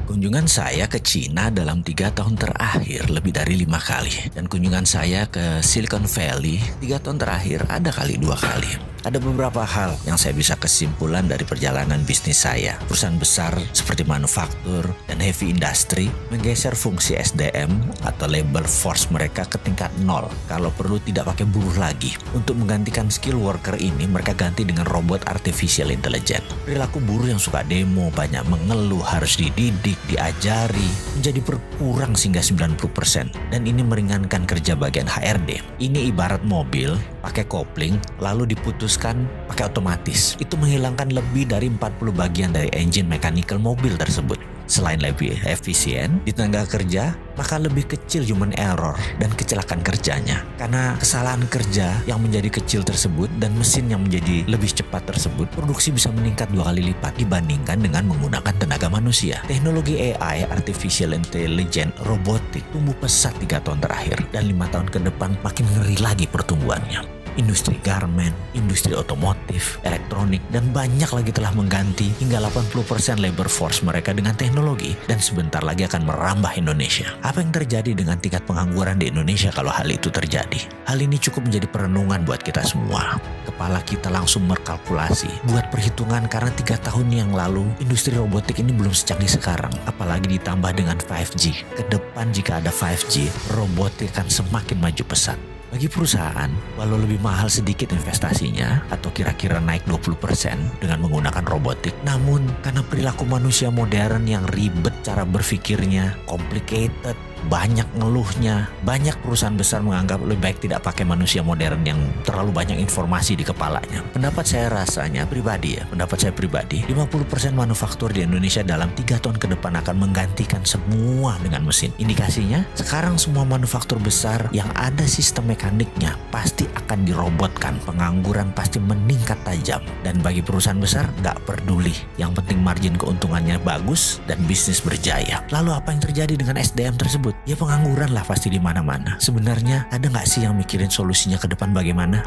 Kunjungan saya ke Cina dalam 3 tahun terakhir lebih dari 5 kali. Dan kunjungan saya ke Silicon Valley 3 tahun terakhir ada kali 2 kali. Ada beberapa hal yang saya bisa kesimpulan dari perjalanan bisnis saya. Perusahaan besar seperti manufaktur dan heavy industry menggeser fungsi SDM atau labor force mereka ke tingkat 0. Kalau perlu tidak pakai buruh lagi. Untuk menggantikan skill worker ini mereka ganti dengan robot artificial intelligence. Perilaku buruh yang suka demo, banyak mengeluh, harus dididik, diajari, menjadi berkurang hingga 90%. Dan ini meringankan kerja bagian HRD. Ini ibarat mobil pakai kopling lalu diputuskan pakai otomatis. Itu menghilangkan lebih dari 40 bagian dari engine mechanical mobil tersebut. Selain lebih efisien di tenaga kerja, maka lebih kecil human error dan kecelakaan kerjanya. Karena kesalahan kerja yang menjadi kecil tersebut dan mesin yang menjadi lebih cepat tersebut, produksi bisa meningkat 2 kali lipat dibandingkan dengan menggunakan tenaga manusia. Teknologi AI, Artificial Intelligence, robotik tumbuh pesat 3 tahun terakhir dan 5 tahun ke depan makin ngeri lagi pertumbuhannya. Industri garment, industri otomotif, elektronik, dan banyak lagi telah mengganti hingga 80% labor force mereka dengan teknologi dan sebentar lagi akan merambah Indonesia. Apa yang terjadi dengan tingkat pengangguran di Indonesia kalau hal itu terjadi? Hal ini cukup menjadi perenungan buat kita semua. Kepala kita langsung berkalkulasi, buat perhitungan karena 3 tahun yang lalu industri robotik ini belum secanggih sekarang. Apalagi ditambah dengan 5G. Kedepan jika ada 5G, robotik akan semakin maju pesat. Bagi perusahaan, walau lebih mahal sedikit investasinya atau kira-kira naik 20% dengan menggunakan robotik, namun karena perilaku manusia modern yang ribet cara berpikirnya, complicated, banyak ngeluhnya, banyak perusahaan besar menganggap lebih baik tidak pakai manusia modern yang terlalu banyak informasi di kepalanya. Pendapat saya pribadi, 50% manufaktur di Indonesia dalam 3 tahun ke depan akan menggantikan semua dengan mesin. Indikasinya, sekarang semua manufaktur besar yang ada sistem mekaniknya pasti akan dirobotkan. Pengangguran pasti meningkat tajam. Dan bagi perusahaan besar, nggak peduli. Yang penting margin keuntungannya bagus dan bisnis berjaya. Lalu apa yang terjadi dengan SDM tersebut? Ya pengangguran lah pasti di mana-mana. Sebenarnya ada nggak sih yang mikirin solusinya ke depan bagaimana?